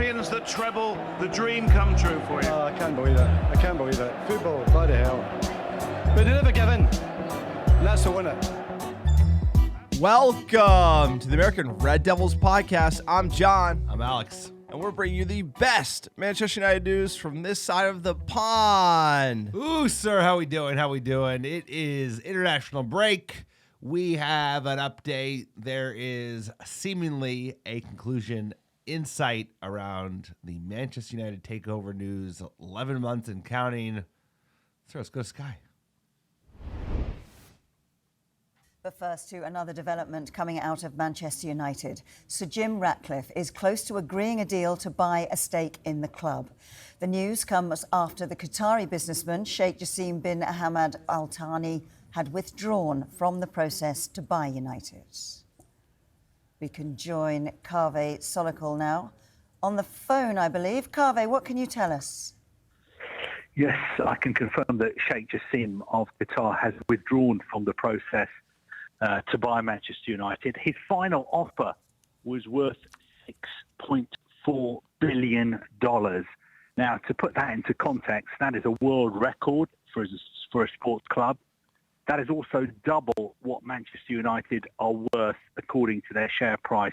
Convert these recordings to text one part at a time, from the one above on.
champions, the treble, the dream come true for you. Oh, I can't believe it. I can't believe it. Football, bloody hell. But they never give in. And that's the winner. Welcome to the American Red Devils podcast. I'm John. I'm Alex. And we're bringing you the best Manchester United news from this side of the pond. Ooh, sir, how we doing? How we doing? It is international break. We have an update. There is seemingly a conclusion in sight around the Manchester United takeover news. 11 months and counting. So let's go Sky. But first to another development coming out of Manchester United. Sir Jim Ratcliffe is close to agreeing a deal to buy a stake in the club. The news comes after the Qatari businessman Sheikh Jassim bin Hamad Al Thani had withdrawn from the process to buy United. We can join Kaveh Solokol now on the phone, I believe. Kaveh, what can you tell us? Yes, I can confirm that Sheikh Jassim of Qatar has withdrawn from the process to buy Manchester United. His final offer was worth $6.4 billion. Now, to put that into context, that is a world record for a sports club. That is also double what Manchester United are worth according to their share price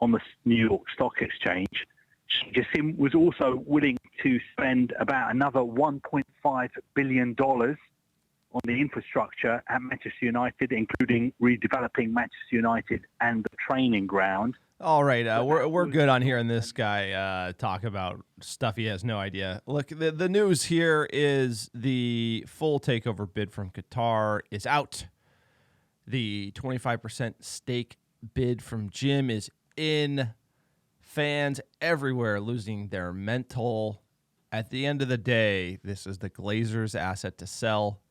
on the New York Stock Exchange. Sheikh Jassim was also willing to spend about another $1.5 billion on the infrastructure at Manchester United, including redeveloping Manchester United and the training ground. All right, we're good on hearing this guy talk about stuff he has no idea. Look, the news here is the full takeover bid from Qatar is out. The 25% stake bid from Jim is in. Fans everywhere losing their mental. At the end of the day, this is the Glazers' asset to sell.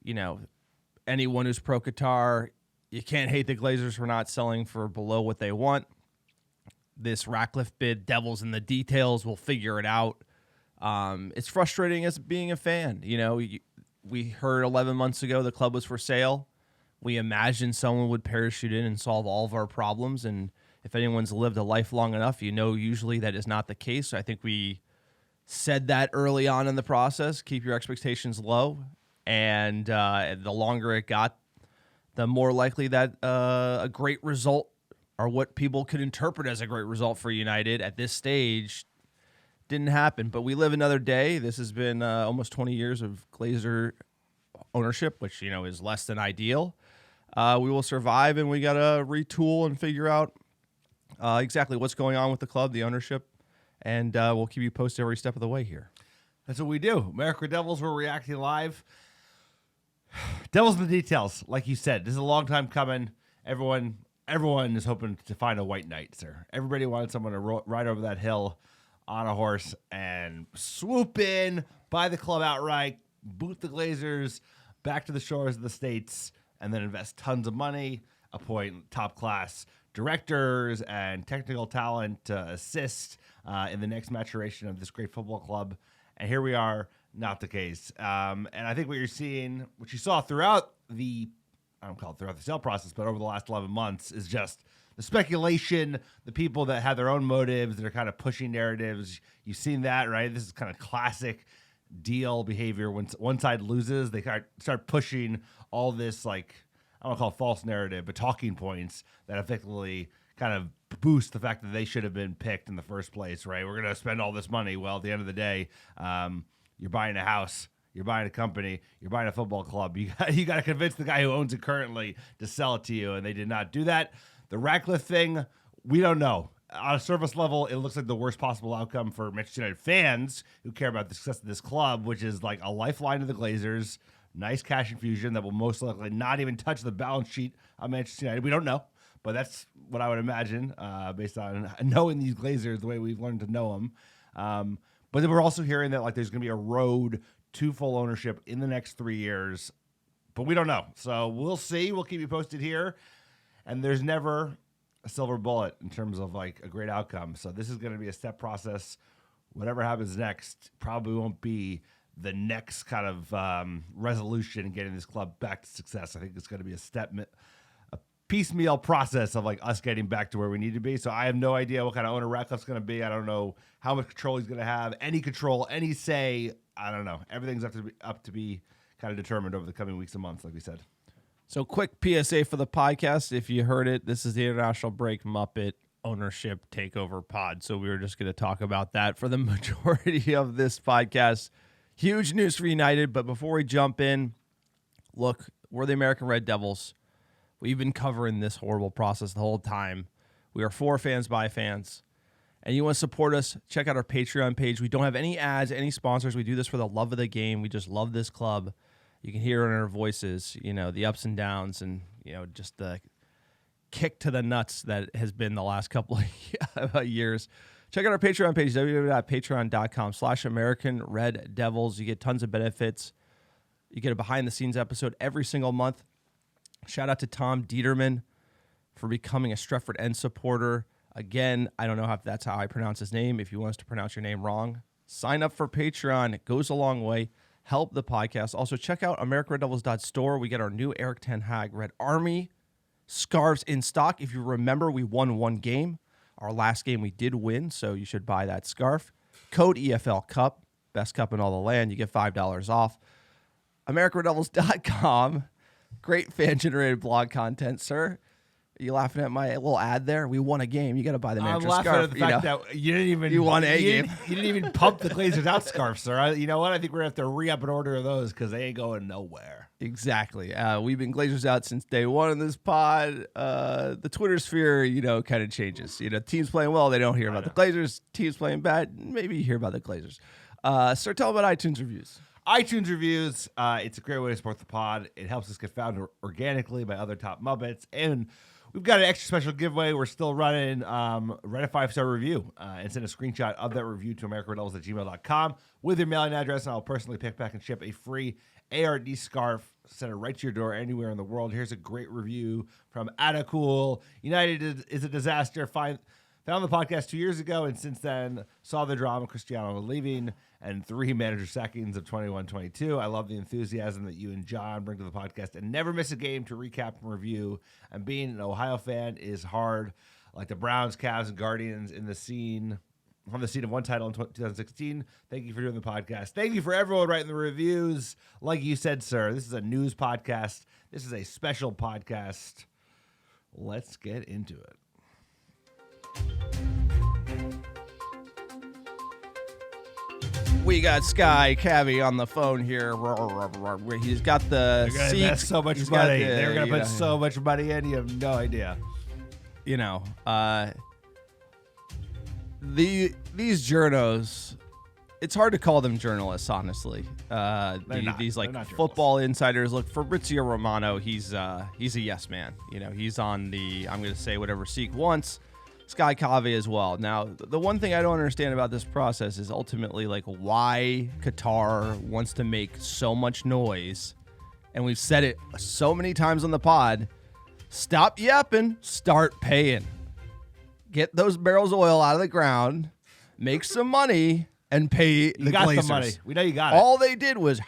You know, anyone who's pro-Qatar, you can't hate the Glazers for not selling for below what they want. This Ratcliffe bid, devil's in the details. We'll figure it out. It's frustrating as being a fan. You know, we heard 11 months ago the club was for sale. We imagined someone would parachute in and solve all of our problems. And if anyone's lived a life long enough, you know usually that is not the case. So I think we said that early on in the process. Keep your expectations low. And the longer it got, the more likely that a great result, or what people could interpret as a great result for United at this stage, didn't happen. But we live another day. This has been almost 20 years of Glazer ownership, which, you know, is less than ideal. We will survive, and we got to retool and figure out exactly what's going on with the club, the ownership, and we'll keep you posted every step of the way here. That's what we do. America Devils, we're reacting live. Devil's in the details, like you said. This is a long time coming. Everyone is hoping to find a white knight, sir. Everybody wanted someone to ride over that hill on a horse and swoop in, buy the club outright, boot the Glazers back to the shores of the States, and then invest tons of money, appoint top-class directors and technical talent to assist in the next maturation of this great football club. And here we are. Not the case. And I think what you're seeing, what you saw throughout the, I don't call it throughout the sale process, but over the last 11 months is just the speculation, the people that have their own motives that are kind of pushing narratives. You've seen that, right? This is kind of classic deal behavior. When one side loses, they start pushing all this, like, I don't call it false narrative, but talking points that effectively kind of boost the fact that they should have been picked in the first place, right? We're going to spend all this money. Well, at the end of the day, you're buying a house, you're buying a company, you're buying a football club. You got to convince the guy who owns it currently to sell it to you, and they did not do that. The Ratcliffe thing, we don't know. On a surface level, it looks like the worst possible outcome for Manchester United fans who care about the success of this club, which is like a lifeline to the Glazers, nice cash infusion that will most likely not even touch the balance sheet of Manchester United. We don't know, but that's what I would imagine based on knowing these Glazers the way we've learned to know them. But then we're also hearing that like there's going to be a road to full ownership in the next 3 years, but we don't know. So we'll see. We'll keep you posted here. And there's never a silver bullet in terms of like a great outcome. So this is going to be a step process. Whatever happens next probably won't be the next kind of resolution in getting this club back to success. I think it's going to be a piecemeal process of like us getting back to where we need to be. So I have no idea what kind of owner Ratcliffe's going to be. I don't know how much control he's going to have, any control, any say. I don't know. Everything's up to be kind of determined over the coming weeks and months, like we said. So quick PSA for the podcast. If you heard it, this is the International Break Muppet Ownership Takeover Pod. So we were just going to talk about that for the majority of this podcast. Huge news for United. But before we jump in, look, we're the American Red Devils. We've been covering this horrible process the whole time. We are for fans by fans. And you want to support us, check out our Patreon page. We don't have any ads, any sponsors. We do this for the love of the game. We just love this club. You can hear it in our voices, the ups and downs and, just the kick to the nuts that has been the last couple of years. Check out our Patreon page, www.patreon.com/American Red Devils. You get tons of benefits. You get a behind-the-scenes episode every single month. Shout out to Tom Dieterman for becoming a Stretford End supporter. Again, I don't know if that's how I pronounce his name. If you want us to pronounce your name wrong, sign up for Patreon. It goes a long way. Help the podcast. Also, check out AmericanRedDevils.store. We get our new Eric Ten Hag Red Army scarves in stock. If you remember, we won one game. Our last game we did win, so you should buy that scarf. Code EFL Cup, best cup in all the land. You get $5 off. AmericanRedDevils.com. Great fan-generated blog content, sir. Are you laughing at my little ad there? We won a game. You got to buy the manager I'm scarf. laughing at the fact that you didn't even You won a game. You didn't even pump the Glazers out scarf, sir. You know what? I think we're gonna have to re-up an order of those because they ain't going nowhere. Exactly. We've been Glazers out since day one in this pod. The Twitter sphere, kind of changes. Teams playing well, they don't hear about the Glazers. Teams playing bad, maybe you hear about the Glazers. Sir, tell them about iTunes reviews. iTunes reviews, it's a great way to support the pod. It helps us get found organically by other top Muppets. And we've got an extra special giveaway. We're still running. Write a 5-star review and send a screenshot of that review to AmericanRedDevils@gmail.com with your mailing address, and I'll personally pick back and ship a free ARD scarf. Send it right to your door anywhere in the world. Here's a great review from Atacool. United is a disaster. Found the podcast 2 years ago, and since then saw the drama, Cristiano leaving, and 3 manager sackings of 21-22. I love the enthusiasm that you and John bring to the podcast and never miss a game to recap and review. And being an Ohio fan is hard, like the Browns, Cavs, and Guardians on the scene of one title in 2016. Thank you for doing the podcast. Thank you for everyone writing the reviews. Like you said, sir, this is a news podcast. This is a special podcast. Let's get into it. We got Sky Cabby on the phone here. He's got the They're going to seats. invest so much He's got money. the, They're going to put so much money in. You have no idea. These journos, it's hard to call them journalists, honestly. These They're not football insiders. Look, Fabrizio Romano, he's a yes man. He's on the I'm going to say whatever Seek wants. Sky Cave as well. Now, the one thing I don't understand about this process is ultimately why Qatar wants to make so much noise, and we've said it so many times on the pod. Stop yapping, start paying. Get those barrels of oil out of the ground, make some money, and pay the You got Glazers. the money. We know you got it. All they did was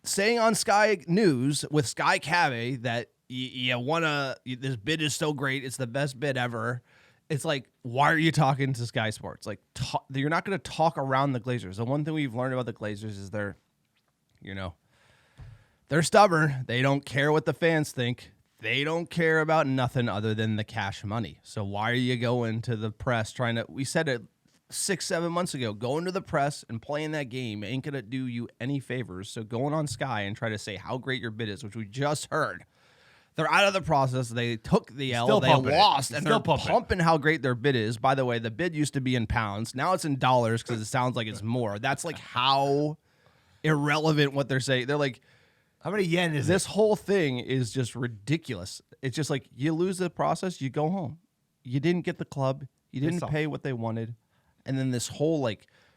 saying on Sky News with Sky Cave that you wanna. This bid is so great; it's the best bid ever. It's like, why are you talking to Sky Sports? You're not going to talk around the Glazers. The one thing we've learned about the Glazers is they're stubborn. They don't care what the fans think. They don't care about nothing other than the cash money. So why are you going to the press we said it 6-7 months ago, going to the press and playing that game ain't going to do you any favors. So going on Sky and try to say how great your bid is, which we just heard. They're out of the process. They took the L. They lost, and they're pumping how great their bid is. By the way, the bid used to be in pounds. Now it's in dollars because it sounds like it's more. That's how irrelevant what they're saying. They're like, how many yen is this whole thing is just ridiculous. It's just like you lose the process, you go home. You didn't get the club. You didn't pay what they wanted. And then this whole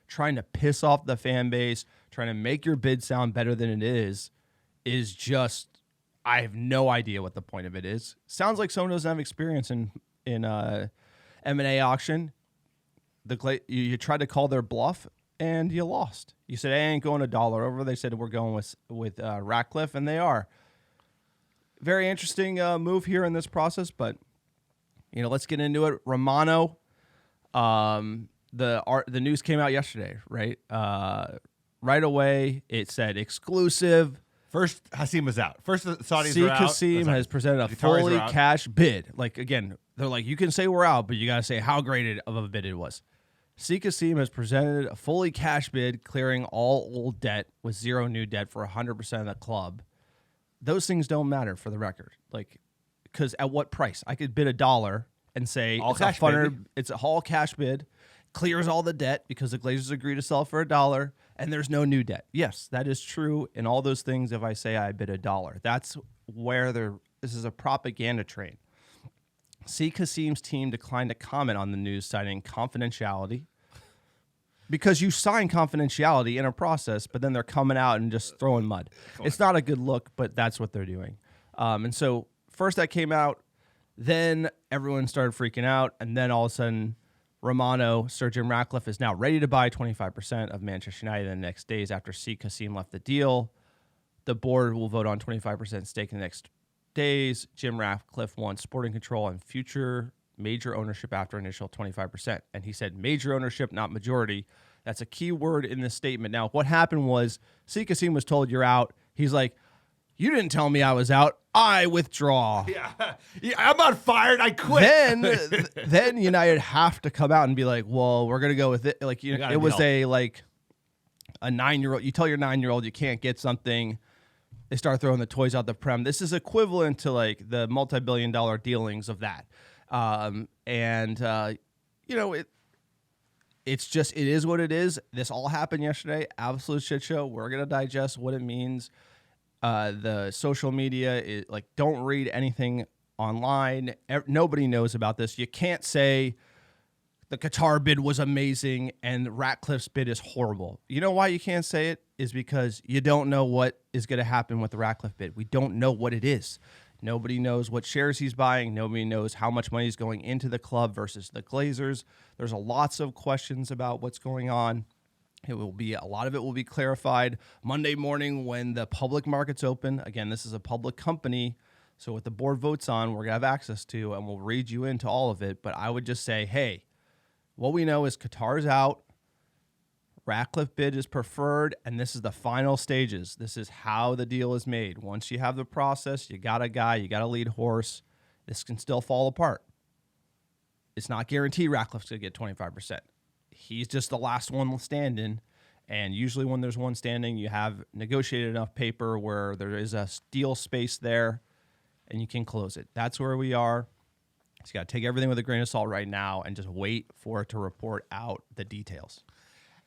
trying to piss off the fan base, trying to make your bid sound better than it is just, I have no idea what the point of it is. Sounds like someone doesn't have experience in M&A auction. You tried to call their bluff. and you lost. You said, I ain't going $1 over. They said, we're going with Ratcliffe, and they are. Very interesting move here in this process, but, let's get into it. Romano, the news came out yesterday, right? Right away, it said exclusive. First, Hasim was out. First, the Saudis Sheikh were out. Hasim has presented a The Qataris fully were out. cash bid. Like, again, they're like, you can say we're out, but you got to say how great of a bid it was. Sheikh Hasim has presented a fully cash bid, clearing all old debt with zero new debt for 100% of the club. Those things don't matter for the record. Like, because at what price? I could bid $1 and say All it's cash, baby. it's a all cash bid, clears all the debt because the Glazers agree to sell for $1, and there's no new debt. Yes, that is true in all those things. If I say I bid $1, that's where this is a propaganda train. Sheikh Hasim's team declined to comment on the news, citing confidentiality. Because you sign confidentiality in a process, but then they're coming out and just throwing mud. It's not a good look, but that's what they're doing. And so first that came out, then everyone started freaking out, and then all of a sudden, Romano, Sir Jim Ratcliffe, is now ready to buy 25% of Manchester United in the next days after Sheikh Hasim left the deal. The board will vote on 25% stake in the next days. Jim Ratcliffe wants sporting control and future major ownership after initial 25%. And he said major ownership, not majority. That's a key word in this statement. Now, what happened was Sheikh Hasim was told you're out. He's like, you didn't tell me I was out. I withdraw. Yeah, I'm not fired. I quit. Then United have to come out and be like, well, we're going to go with it. Like, gotta it was deal. a 9-year-old. You tell your 9-year-old you can't get something. They start throwing the toys out the pram. This is equivalent to like the multi-billion-dollar dealings of that. It is what it is. This all happened yesterday. Absolute shit show. We're going to digest what it means. The social media is like, don't read anything online. Nobody knows about this. You can't say the Qatar bid was amazing and Ratcliffe's bid is horrible. You know why you can't say it? Is because you don't know what is going to happen with the Ratcliffe bid. We don't know what it is. Nobody knows what shares he's buying. Nobody knows how much money is going into the club versus the Glazers. There's lots of questions about what's going on. A lot of it will be clarified Monday morning when the public markets open. Again, this is a public company, so what the board votes on, we're going to have access to, and we'll read you into all of it. But I would just say, hey, what we know is Qatar's out. Ratcliffe bid is preferred, and this is the final stages. This is how the deal is made. Once you have the process, you got a guy, you got a lead horse. This can still fall apart. It's not guaranteed Ratcliffe's going to get 25%. He's just the last one standing, and usually when there's one standing, you have negotiated enough paper where there is a deal space there, and you can close it. That's where we are. So you got to take everything with a grain of salt right now and just wait for it to report out the details.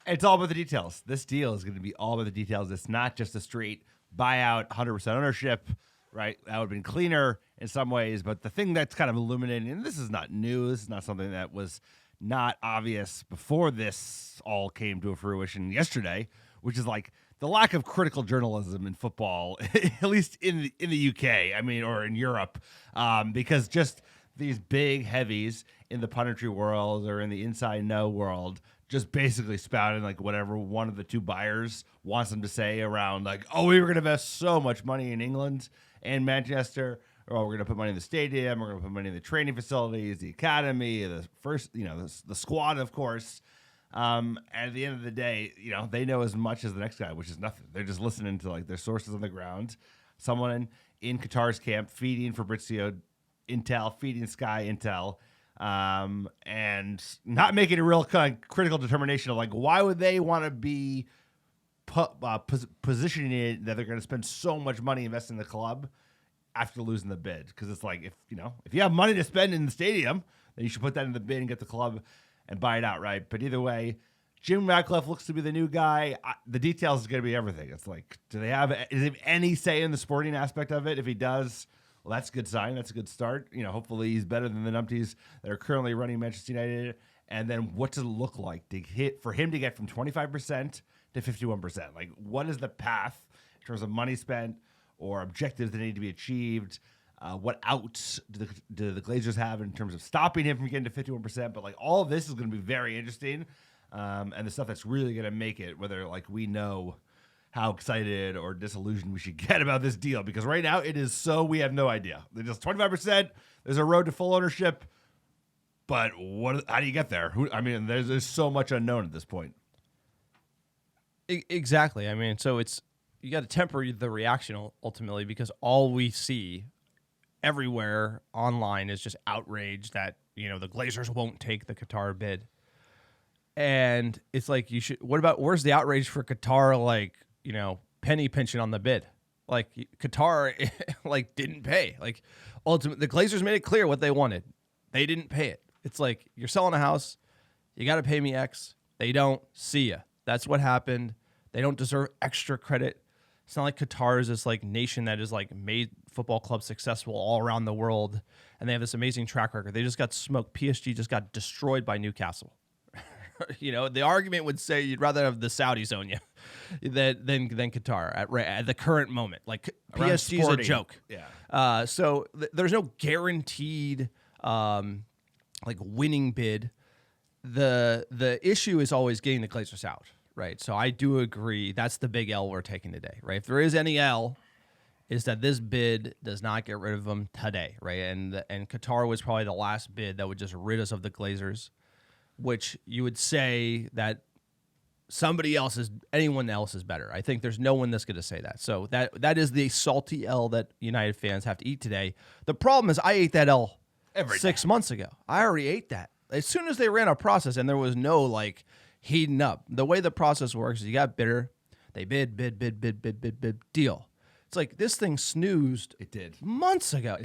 It's all about the details. This deal is going to be all about the details. It's not just a straight buyout, 100% ownership, right? That would have been cleaner in some ways. But the thing that's kind of illuminating, and this is not new, this is not something that was not obvious before this all came to a fruition yesterday, which is like the lack of critical journalism in football, at least in the UK, or in Europe, because just these big heavies in the punditry world or in the inside know world just basically spouting like whatever one of the two buyers wants them to say around like, oh, we were going to invest so much money in England and Manchester, or we're going to put money in the stadium, we're going to put money in the training facilities, the academy, the first, the squad, of course. At the end of the day, they know as much as the next guy, which is nothing. They're just listening to like their sources on the ground. Someone in Qatar's camp feeding Fabrizio intel, feeding Sky intel. And not making a real kind of critical determination of like, why would they want to be positioning it that they're going to spend so much money investing in the club after losing the bid? Because it's like, if you have money to spend in the stadium, then you should put that in the bid and get the club and buy it outright. But either way, Jim Ratcliffe looks to be the new guy. The details is going to be everything. It's like, is there any say in the sporting aspect of it? If he does, well, that's a good sign. That's a good start. Hopefully he's better than the numpties that are currently running Manchester United. And then what does it look like for him to get from 25% to 51%? Like, what is the path in terms of money spent or objectives that need to be achieved? What outs do the Glazers have in terms of stopping him from getting to 51%? But like all of this is going to be very interesting. and the stuff that's really going to make it, whether like we know how excited or disillusioned we should get about this deal, because right now it is so we have no idea. They're just 25%. There's a road to full ownership, but how do you get there? There's so much unknown at this point. Exactly. I mean, so you got to temper the reaction ultimately, because all we see everywhere online is just outrage that, the Glazers won't take the Qatar bid. And it's like, where's the outrage for Qatar, like, penny pinching on the bid? Like, Qatar, like, didn't pay. Like, ultimately, the Glazers made it clear what they wanted. They didn't pay it. It's like, you're selling a house, you got to pay me X. They don't. See ya. That's what happened. They don't deserve extra credit. It's not like Qatar is this like nation that is like made football clubs successful all around the world, and they have this amazing track record. They just got smoked. PSG just got destroyed by Newcastle. The argument would say you'd rather have the Saudis own you than Qatar at the current moment. Like, PSG is a joke. Yeah. So there's no guaranteed like winning bid. The issue is always getting the Glazers out. Right. So I do agree. That's the big L we're taking today. Right. If there is any L, is that this bid does not get rid of them today. Right. And Qatar was probably the last bid that would just rid us of the Glazers, which you would say that anyone else is better. I think there's no one that's going to say that. So that is the salty L that United fans have to eat today. The problem is I ate that L every 6 months ago. I already ate that. As soon as they ran a process and there was no like heating up. The way the process works is you got bidder, they bid, deal. It's like this thing snoozed. It did. Months ago.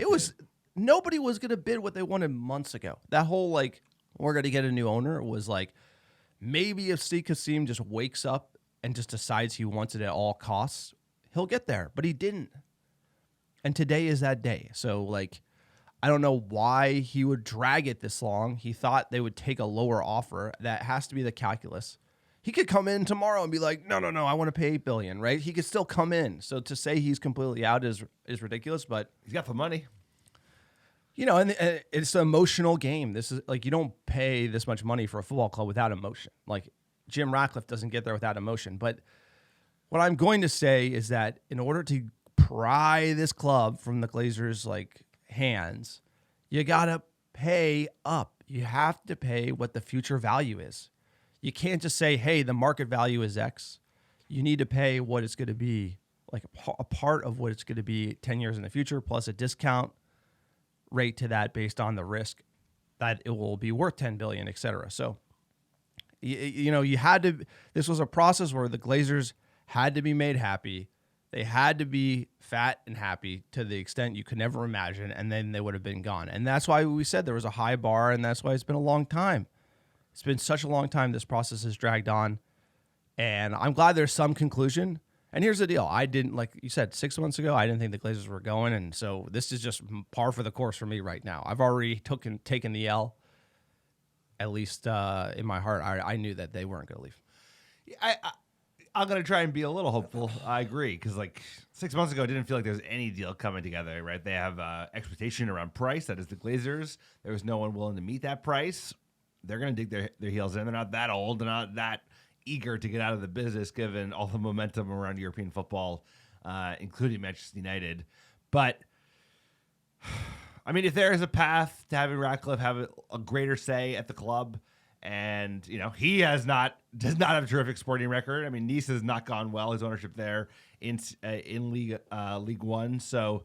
Nobody was going to bid what they wanted months ago. That whole like, we're going to get a new owner was like, maybe if Steve Kassim just wakes up and just decides he wants it at all costs, he'll get there, but he didn't. And today is that day. So like, I don't know why he would drag it this long. He thought they would take a lower offer. That has to be the calculus. He could come in tomorrow and be like, no, I want to pay $8 billion, right? He could still come in. So to say he's completely out is ridiculous, but He's got the money. And it's an emotional game. This is like, you don't pay this much money for a football club without emotion. Like, Jim Ratcliffe doesn't get there without emotion. But what I'm going to say is that in order to pry this club from the Glazers' like hands, you gotta pay up. You have to pay what the future value is. You can't just say, hey, the market value is X. You need to pay what it's going to be, like a part of what it's going to be 10 years in the future, plus a discount rate to that based on the risk that it will be worth $10 billion, et cetera. So, you had to, this was a process where the Glazers had to be made happy. They had to be fat and happy to the extent you could never imagine, and then they would have been gone. And that's why we said there was a high bar, and that's why it's been a long time. It's been such a long time this process has dragged on, and I'm glad there's some conclusion. And here's the deal. I didn't, like you said, 6 months ago, I didn't think the Glazers were going, and so this is just par for the course for me right now. I've already taken the L, at least in my heart. I knew that they weren't going to leave. I'm going to try and be a little hopeful. I agree, because like 6 months ago, it didn't feel like there was any deal coming together, right? They have expectation around price. That is the Glazers. There was no one willing to meet that price. They're going to dig their heels in. They're not that old. They're not that eager to get out of the business, given all the momentum around European football, including Manchester United. But, I mean, if there is a path to having Ratcliffe have a greater say at the club, and, he does not have a terrific sporting record. I mean, Nice has not gone well, his ownership there in League One. So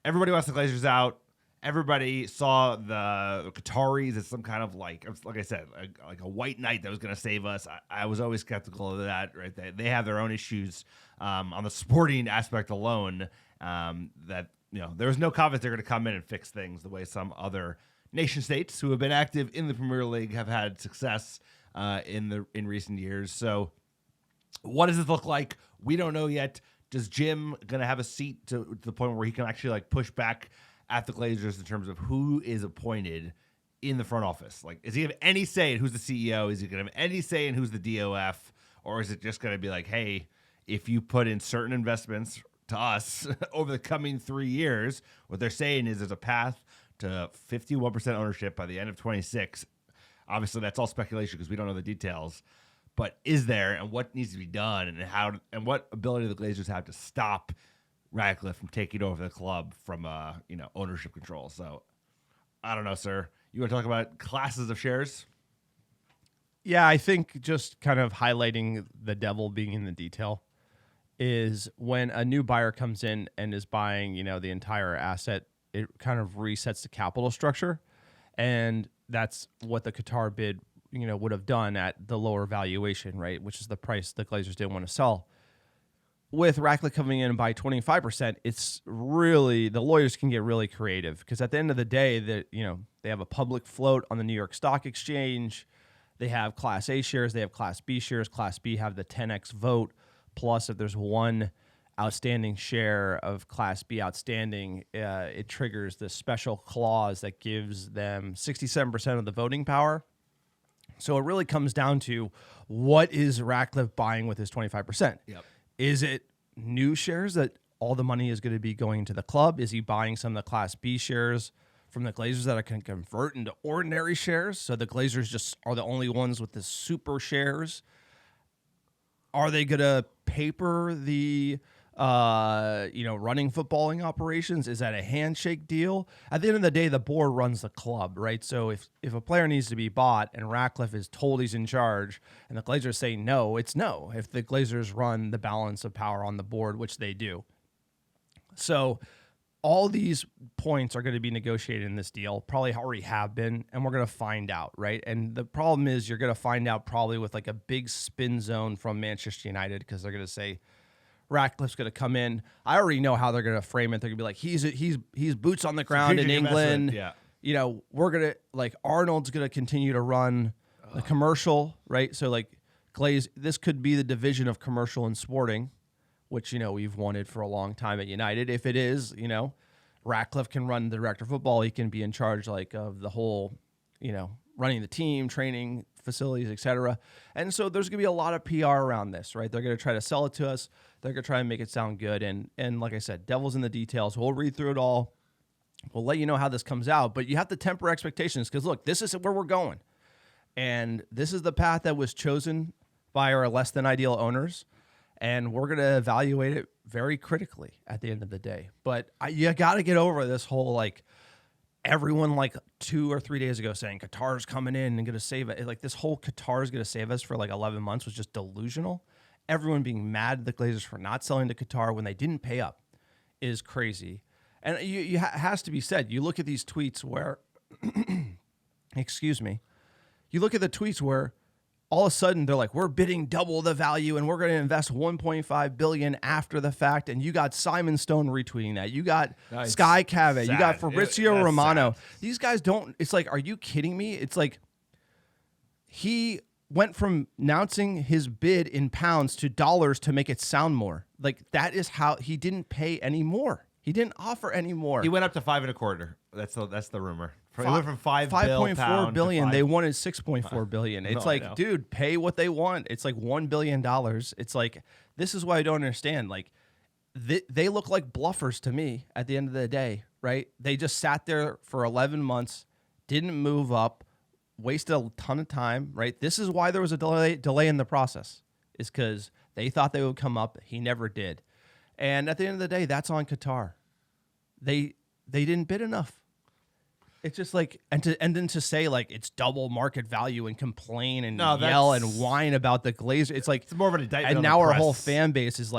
everybody wants the Glazers out. Everybody saw the Qataris as some kind of like I said, like a white knight that was going to save us. I was always skeptical of that, right? They have their own issues on the sporting aspect alone, that, there was no confidence they're going to come in and fix things the way some other nation states who have been active in the Premier League have had success in recent years. So what does this look like? We don't know yet. Does Jim going to have a seat to the point where he can actually like push back at the Glazers in terms of who is appointed in the front office? Like, is he have any say in who's the CEO? Is he going to have any say in who's the DOF? Or is it just going to be like, hey, if you put in certain investments to us over the coming 3 years, what they're saying is there's a path to 51% ownership by the end of 26. Obviously, that's all speculation because we don't know the details. But is there, and what needs to be done, and what ability do the Glazers have to stop Ratcliffe from taking over the club from ownership control? So I don't know, sir. You want to talk about classes of shares? Yeah, I think just kind of highlighting the devil being in the detail is when a new buyer comes in and is buying, the entire asset, it kind of resets the capital structure. And that's what the Qatar bid, would have done at the lower valuation, right? Which is the price the Glazers didn't want to sell. With Ratcliffe coming in by 25%, it's really, the lawyers can get really creative because at the end of the day, they have a public float on the New York Stock Exchange. They have Class A shares. They have Class B shares. Class B have the 10x vote. Plus, if there's one outstanding share of Class B outstanding, it triggers this special clause that gives them 67% of the voting power. So it really comes down to what is Ratcliffe buying with his 25%? Yep. Is it new shares that all the money is going to be going to the club? Is he buying some of the Class B shares from the Glazers that can convert into ordinary shares? So the Glazers just are the only ones with the super shares. Are they going to paper the running footballing operations? Is that a handshake deal? At the end of the day, the board runs the club, right? So if a player needs to be bought and Ratcliffe is told he's in charge and the Glazers say no, it's no. If the Glazers run the balance of power on the board, which they do. So all these points are going to be negotiated in this deal, probably already have been, and we're going to find out, right? And the problem is you're going to find out probably with like a big spin zone from Manchester United because they're going to say, Ratcliffe's going to come in. I already know how they're going to frame it. They're going to be like, he's boots on the ground in England. Yeah. We're going to Arnold's going to continue to run the commercial, right? So Glaze, this could be the division of commercial and sporting, which, we've wanted for a long time at United. If it is, Ratcliffe can run the director of football. He can be in charge of the whole, running the team, training facilities, etc. And so there's going to be a lot of PR around this, right? They're going to try to sell it to us. They're going to try and make it sound good. And like I said, devil's in the details. We'll read through it all. We'll let you know how this comes out. But you have to temper expectations because, look, this is where we're going. And this is the path that was chosen by our less than ideal owners. And we're going to evaluate it very critically at the end of the day. But you got to get over this whole, everyone 2 or 3 days ago saying Qatar's coming in and going to save it. This whole Qatar's going to save us for 11 months was just delusional. Everyone being mad at the Glazers for not selling to Qatar when they didn't pay up is crazy. And it has to be said, you look at these tweets where, excuse me, you look at the tweets where all of a sudden they're like, we're bidding double the value and we're going to invest $1.5 billion after the fact. And you got Simon Stone retweeting that. You got Sky Cave. You got Fabrizio Romano. Sad. These guys don't, it's are you kidding me? It's he went from announcing his bid in pounds to dollars to make it sound more. That is how he didn't pay any more. He didn't offer any more. He went up to 5.25. That's the rumor. He went from 5.4 billion. They wanted 6.4 billion. It's dude, pay what they want. It's $1 billion. It's this is why I don't understand. They look like bluffers to me at the end of the day, right? They just sat there for 11 months, didn't move up, wasted a ton of time, right? This is why there was a delay in the process, is because they thought they would come up. He never did. And at the end of the day, that's on Qatar. They didn't bid enough. It's just and then to say it's double market value and complain and yell and whine about the Glazer. It's more of an indictment. And on now the our press. whole fan base is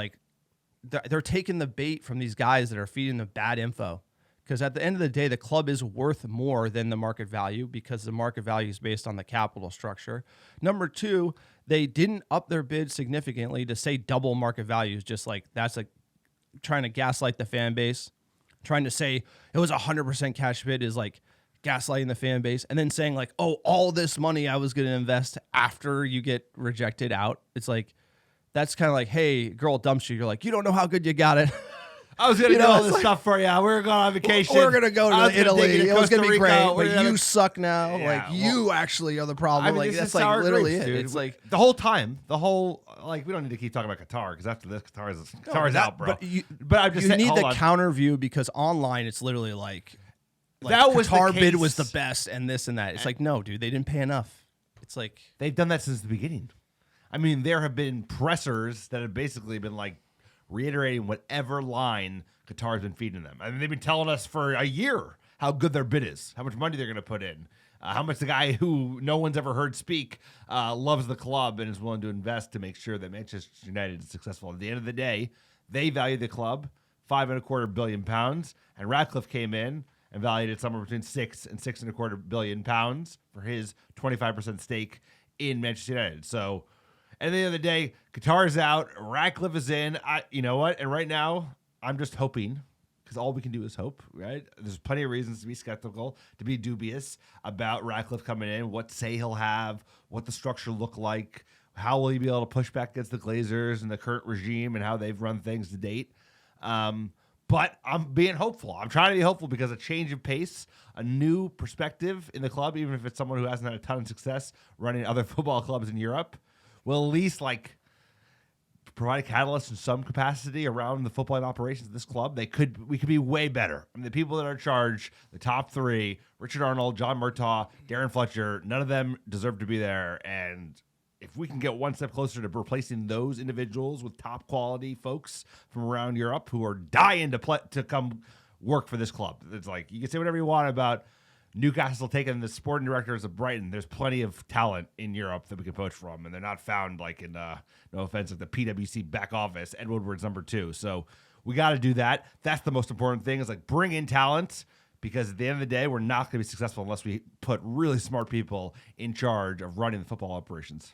they're taking the bait from these guys that are feeding the bad info. Because at the end of the day, the club is worth more than the market value because the market value is based on the capital structure. Number two, they didn't up their bid significantly. To say double market value is just that's trying to gaslight the fan base. Trying to say it was 100% cash bid is gaslighting the fan base. And then saying all this money I was going to invest after you get rejected out. It's that's kind of hey, girl dumps you. You're you don't know how good you got it. I was going to do all this stuff for you. We were going on vacation. We're going to go to Italy. It was going to be great, but gonna... you suck now. Yeah, you actually are the problem. That's literally grapes, it. Dude. It's the whole time, we don't need to keep talking about Qatar because after this, Qatar is out, bro. But I'm just you saying, need the counter view because online it's literally like, that was the Qatar bid case. was the best and this and that. It's like, no, dude, they didn't pay enough. It's like They've done that since the beginning. I mean, there have been pressers that have basically been like reiterating whatever line Qatar's been feeding them. I mean, they've been telling us for a year how good their bid is, how much money they're going to put in, how much the guy who no one's ever heard speak loves the club and is willing to invest to make sure that Manchester United is successful. At the end of the day, they value the club £5.25 billion, and Ratcliffe came in and valued it somewhere between £6 and £6.25 billion for his 25% stake in Manchester United. So, at the end of the day, Qatar's out, Ratcliffe is in. You know what? And right now, I'm just hoping, because all we can do is hope, right? There's plenty of reasons to be skeptical, to be dubious about Ratcliffe coming in, what say he'll have, what the structure look like, how will he be able to push back against the Glazers and the current regime and how they've run things to date. But I'm being hopeful. I'm trying to be hopeful because a change of pace, a new perspective in the club, even if it's someone who hasn't had a ton of success running other football clubs in Europe, will at least like provide a catalyst in some capacity around the football operations of this club. We could be way better. I mean, the people that are in charge, the top three, Richard Arnold, John Murtaugh, Darren Fletcher, none of them deserve to be there. And if we can get one step closer to replacing those individuals with top quality folks from around Europe who are dying to come work for this club. It's like, you can say whatever you want about Newcastle taking the sporting directors of Brighton. There's plenty of talent in Europe that we can poach from, and they're not found like in, no offense, like the PwC back office, Ed Woodward's number 2. So we got to do that. That's the most important thing, is like bring in talent, because at the end of the day, we're not going to be successful unless we put really smart people in charge of running the football operations.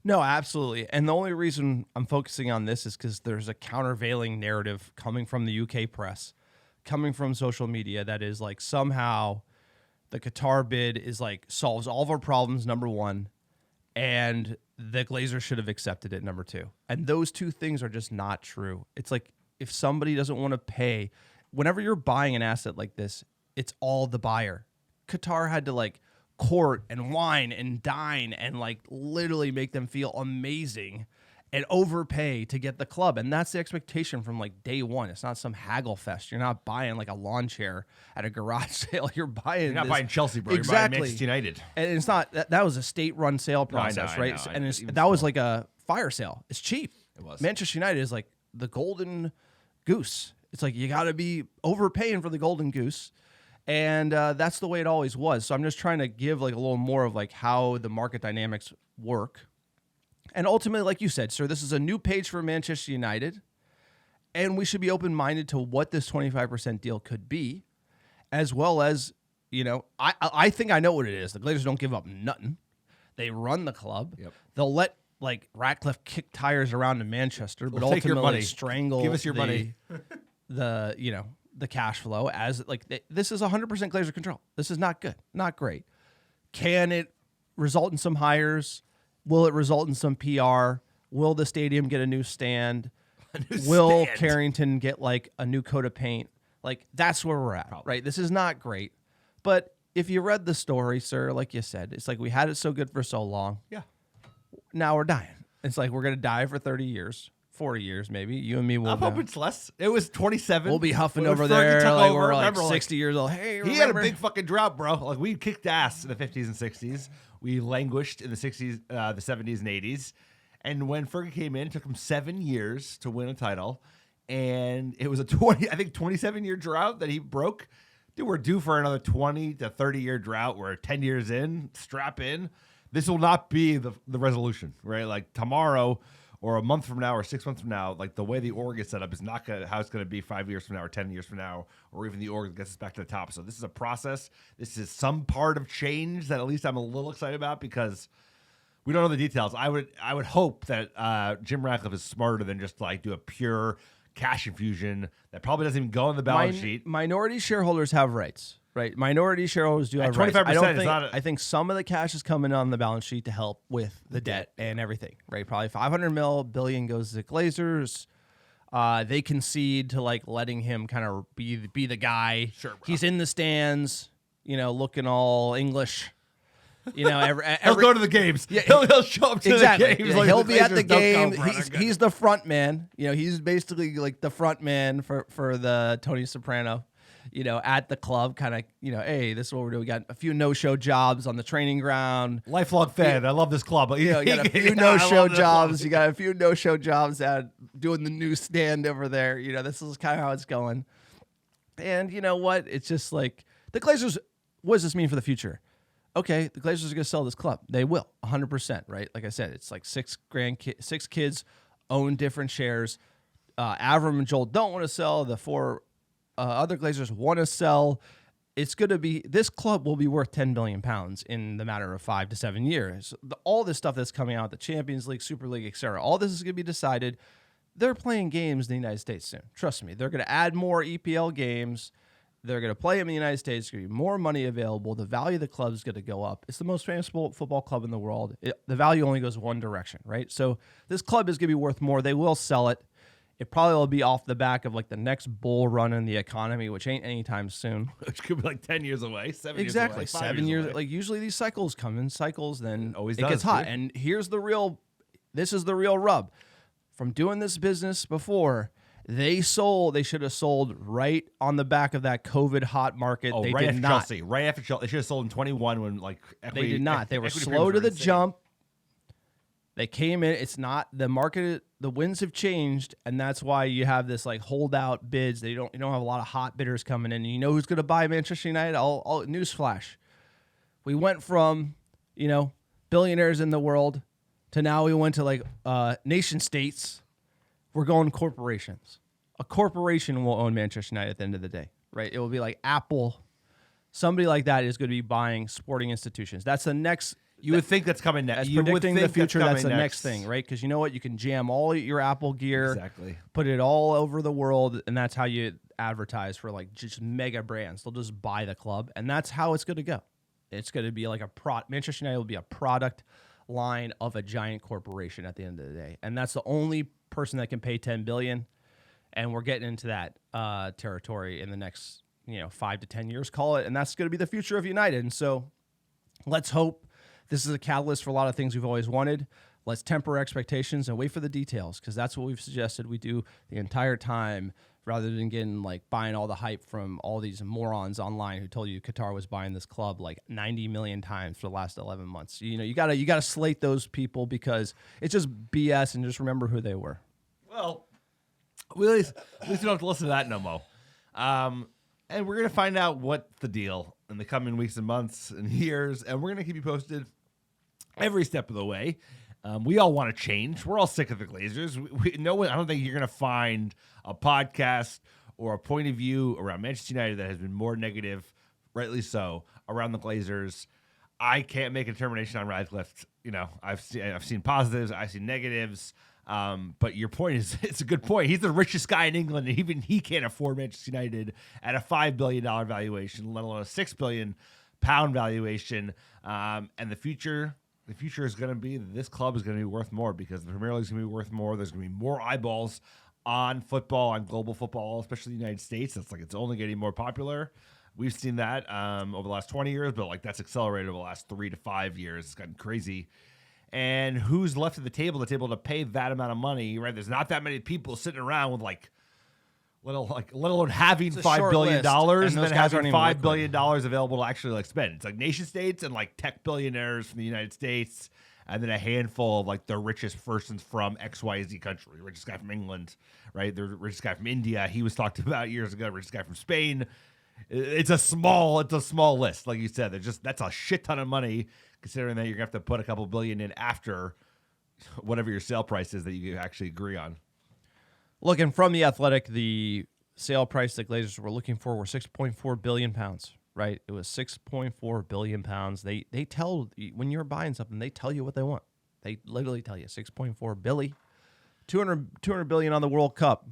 No, absolutely. And the only reason I'm focusing on this is because there's a countervailing narrative coming from the UK press, coming from social media, that is like somehow the Qatar bid is like solves all of our problems, number one, and the Glazers should have accepted it, number 2. And those two things are just not true. It's like, if somebody doesn't want to pay, whenever you're buying an asset like this, it's all the buyer. Qatar had to like court and wine and dine and like literally make them feel amazing and overpay to get the club. And that's the expectation from like day one. It's not some haggle fest. You're not buying like a lawn chair at a garage sale. You're not buying Chelsea, bro. Exactly. You're buying Manchester United. And it's not, that was a state-run sale process, I right? know. And Even that was like a fire sale. It's cheap. It was. Manchester United is like the golden goose. It's like, you got to be overpaying for the golden goose. And that's the way it always was. So I'm just trying to give like a little more of like how the market dynamics work. And ultimately, like you said, sir, this is a new page for Manchester United. And we should be open-minded to what this 25% deal could be, as well as, you know, I think I know what it is. The Glazers don't give up nothing. They run the club. Yep. They'll let like Ratcliffe kick tires around in Manchester, but We'll take your ultimately money. strangle Give us your money. the cash flow, as like this is 100% Glazer control. This is not good, not great. Can it result in some hires? Will it result in some PR? Will the stadium get a new stand? Will Carrington get like a new coat of paint? Like, that's where we're at, right? This is not great. But if you read the story, sir, like you said, it's like we had it so good for so long. Yeah. Now we're dying. It's like we're going to die for 30 years, 40 years maybe. You and me will I'm hoping it's less. It was 27. We'll be huffing When over Fergie there took like over, we're like remember, 60 years old. Hey, He had a remember? big fucking drought, bro. Like, we kicked ass in the 50s and 60s. We languished in the 60s, the 70s and 80s. And when Fergie came in, it took him 7 years to win a title. And it was a 27-year drought that he broke. Dude, we're due for another 20 to 30-year drought. We're 10 years in. Strap in. This will not be the resolution, right? Like, tomorrow or a month from now or 6 months from now, like, the way the org is set up is not how it's going to be 5 years from now or 10 years from now, or even the org gets us back to the top. So this is a process. This is some part of change that at least I'm a little excited about, because we don't know the details. I would hope that Jim Ratcliffe is smarter than just like do a pure cash infusion that probably doesn't even go on the balance sheet. Minority shareholders have rights, right? Minority shareholders do have 25% rights. is not I think some of the cash is coming on the balance sheet to help with the debt and everything, right? Probably $500 billion goes to Glazers. They concede to like letting him kind of be the guy. Sure, bro. He's in the stands, you know, looking all English. You know, He'll go to the games. Yeah, he'll show up to exactly. the games. Yeah, like he'll the be at the Glazers don't game. come, brother. He's the front man. You know, he's basically like the front man for the Tony Soprano. at the club, kind of, hey, this is what we're doing. We got a few no-show jobs on the training ground. Lifelong fan. I love this club. You got a few I no-show love this jobs. club. You got a few no-show jobs at doing the new stand over there. This is kind of how it's going. And you know what? It's just like the Glazers. What does this mean for the future? Okay, the Glazers are going to sell this club. They will, 100%, right? Like I said, it's like six kids own different shares. Avram and Joel don't want to sell. The four other Glazers want to sell. It's going to be, this club will be worth 10 billion pounds in the matter of 5 to 7 years. All this stuff that's coming out, the Champions League, Super League, etc., all this is going to be decided. They're playing games in the United States soon. Trust me. They're going to add more EPL games. They're going to play them in the United States. There's going to be more money available. The value of the club is going to go up. It's the most famous football club in the world. The value only goes one direction, right? So this club is going to be worth more. They will sell it. It probably will be off the back of like the next bull run in the economy, which ain't anytime soon. Which could be like 10 years away, 7 Exactly. years away. 7 years. away. Like usually these cycles come in cycles, then always it does, gets hot. dude. And this is the real rub. From doing this business before, they should have sold right on the back of that COVID hot market. Oh, they right did after not. Chelsea. Right after Chelsea. They should have sold in 21 when like equity, They did not. They were equity slow premiums to were the insane. jump. They came in. It's not the market. The winds have changed, and that's why you have this like holdout bids. You don't have a lot of hot bidders coming in. And you know who's going to buy Manchester United? I'll newsflash. We went from billionaires in the world to now we went to like nation states. We're going corporations. A corporation will own Manchester United at the end of the day, right? It will be like Apple. Somebody like that is going to be buying sporting institutions. That's the next. You would think that's coming next. As You would predicting the think future, that's the coming next thing, right? Because you know what? You can jam all your Apple gear, Exactly. put it all over the world, and that's how you advertise for like just mega brands. They'll just buy the club, and that's how it's going to go. It's going to be like Manchester United will be a product line of a giant corporation at the end of the day, and that's the only person that can pay $10 billion. And we're getting into that territory in the next 5 to 10 years, call it, and that's going to be the future of United. And so, let's hope. This is a catalyst for a lot of things we've always wanted. Let's temper expectations and wait for the details, because that's what we've suggested we do the entire time, rather than getting buying all the hype from all these morons online who told you Qatar was buying this club like 90 million times for the last 11 months. You gotta slate those people, because it's just BS, and just remember who they were. Well, at least we don't have to listen to that no more. And we're going to find out what's the deal in the coming weeks and months and years, and we're going to keep you posted every step of the way. We all want to change. We're all sick of the Glazers. I don't think you're going to find a podcast or a point of view around Manchester United that has been more negative, rightly so, around the Glazers. I can't make a determination on Radcliffe. I've seen positives, I've seen negatives. But your point is, it's a good point. He's the richest guy in England, and even he can't afford Manchester United at a $5 billion valuation, let alone a £6 billion valuation. And the future is going to be that this club is going to be worth more, because the Premier League is going to be worth more. There's going to be more eyeballs on football, on global football, especially the United States. It's only getting more popular. We've seen that over the last 20 years, but that's accelerated over the last 3 to 5 years. It's gotten crazy. And who's left at the table that's able to pay that amount of money, right? There's not that many people sitting around with let alone having It's a $5 short billion list, and and those then guys aren't having even $5 billion available to actually spend. It's like nation states and tech billionaires from the United States, and then a handful of the richest persons from XYZ country. The richest guy from England, right? The richest guy from India. He was talked about years ago. Richest guy from Spain. It's a small list, like you said. That's a shit ton of money, considering that you're gonna have to put a couple billion in after whatever your sale price is that you actually agree on. Looking from The Athletic, the sale price the Glazers were looking for were 6.4 billion pounds. Right, it was 6.4 billion pounds. They tell, when you're buying something, they tell you what they want. They literally tell you 6.4 billion, 200 billion on the World Cup.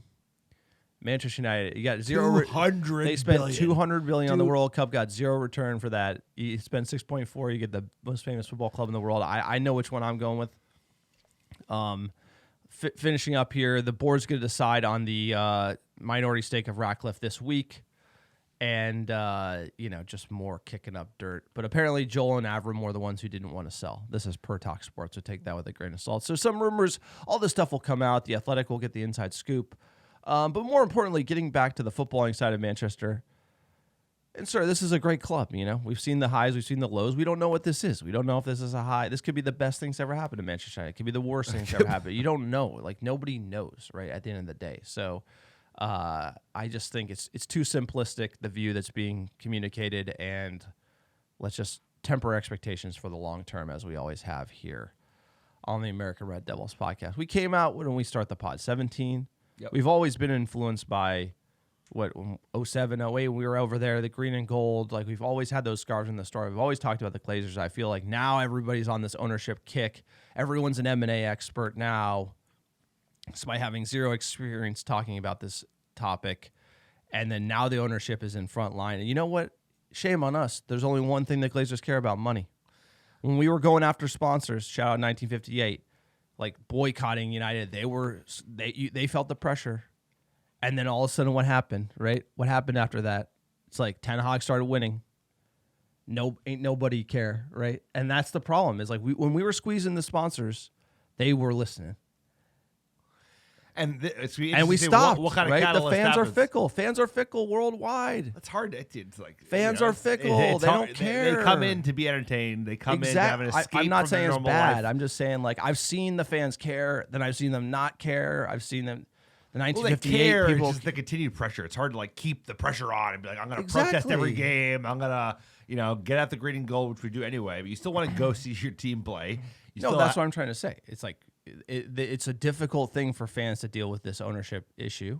Manchester United, you got zero. 200 They spent billion. 200 billion on the World Cup, got zero return for that. You spend 6.4, you get the most famous football club in the world. I know which one I'm going with. Finishing up here, the board's going to decide on the minority stake of Ratcliffe this week, and just more kicking up dirt. But apparently, Joel and Avram were the ones who didn't want to sell. This is per Talk Sports, so take that with a grain of salt. So some rumors, all this stuff will come out. The Athletic will get the inside scoop. But more importantly, getting back to the footballing side of Manchester, And sir, this is a great club. We've seen the highs, we've seen the lows. We don't know what this is. We don't know if this is a high. This could be the best things ever happened to Manchester United. It could be the worst things ever happened. You don't know. Like, nobody knows, right? At the end of the day. So, I just think it's too simplistic, the view that's being communicated, and let's just temper expectations for the long term, as we always have here on the American Red Devils podcast. We came out when we start the pod, 17. Yep. We've always been influenced by 07, 08, when we were over there, the green and gold. Like, we've always had those scarves in the store. We've always talked about the Glazers. I feel like now everybody's on this ownership kick. Everyone's an M&A expert now, despite having zero experience talking about this topic. And then now the ownership is in front line. And you know what? Shame on us. There's only one thing the Glazers care about: money. When we were going after sponsors, shout out 1958, like boycotting United, they felt the pressure. And then all of a sudden, what happened, right? What happened after that? It's like Ten Hag started winning. Ain't nobody care, right? And that's the problem. Is like when we were squeezing the sponsors, they were listening. And we stopped. What kind of right? The catalyst fans happens? are fickle. Fans are fickle worldwide. It's hard. It's like Fans are fickle. They hard. don't care. They come in to be entertained. They come in to have an escape I'm not from saying their it's normal bad. life. I'm just saying, like, I've seen the fans care, then I've seen them not care. I've seen them. The Well, they 1958 care. people. It's just the continued pressure. It's hard to like keep the pressure on and be like, I'm going to protest Exactly. every game. I'm going to, get out the green and gold, which we do anyway. But you still want to go see your team play. No, that's what I'm trying to say. It's like it's a difficult thing for fans to deal with this ownership issue.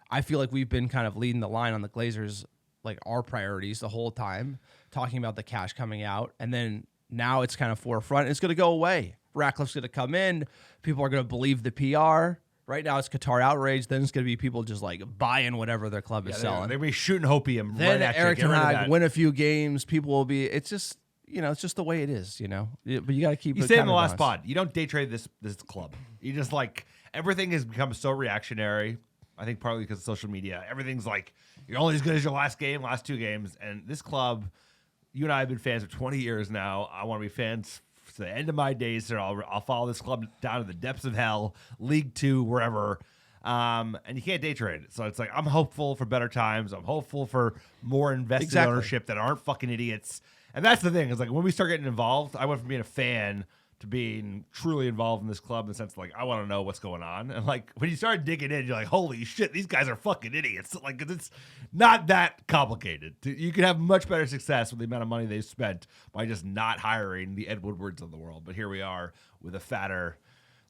I feel like we've been kind of leading the line on the Glazers, like our priorities the whole time, talking about the cash coming out, and then now it's kind of forefront. It's going to go away. Ratcliffe's going to come in. People are going to believe the PR. Right now it's Qatar outrage. Then it's going to be people just like buying whatever their club is selling. They're going to be shooting hopium Then right at Eric you. Ten Get rid of Hag that. win a few games. People will be. It's just it's just the way it is. But you got to keep. You it said in kind the of last honest. pod, you don't day trade this club. You just like everything has become so reactionary. I think partly because of social media. Everything's like you're only as good as your last game, last two games. And this club, you and I have been fans for 20 years now. I want to be fans to the end of my days. So I'll follow this club down to the depths of hell, League Two, wherever. And you can't day trade it. So it's like I'm hopeful for better times. I'm hopeful for more invested Exactly. ownership that aren't fucking idiots. And that's the thing. Is like when we start getting involved, I went from being a fan to being truly involved in this club in the sense of like I want to know what's going on. And like when you start digging in, you're like, holy shit, these guys are fucking idiots. Like it's not that complicated. You could have much better success with the amount of money they've spent by just not hiring the Ed Woodwards of the world. But here we are with a fatter,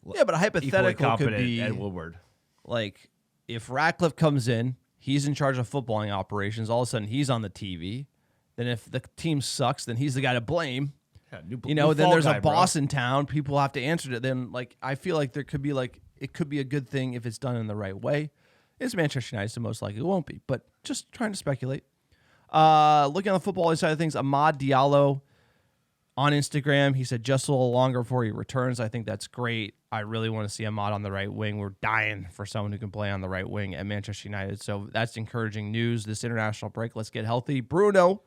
Yeah, but a equally hypothetical could competent be Ed Woodward. like if Ratcliffe comes in, he's in charge of footballing operations. All of a sudden, he's on the TV. Then if the team sucks, then he's the guy to blame. Yeah, Then fall there's guy, a bro. boss in town. People have to answer to it. Then like I feel like there could be like it could be a good thing if it's done in the right way. It's Manchester United, so most likely it won't be. But just trying to speculate. Looking on the football side of things, Amad Diallo on Instagram, he said just a little longer before he returns. I think that's great. I really want to see Amad on the right wing. We're dying for someone who can play on the right wing at Manchester United. So that's encouraging news this international break. Let's get healthy. Bruno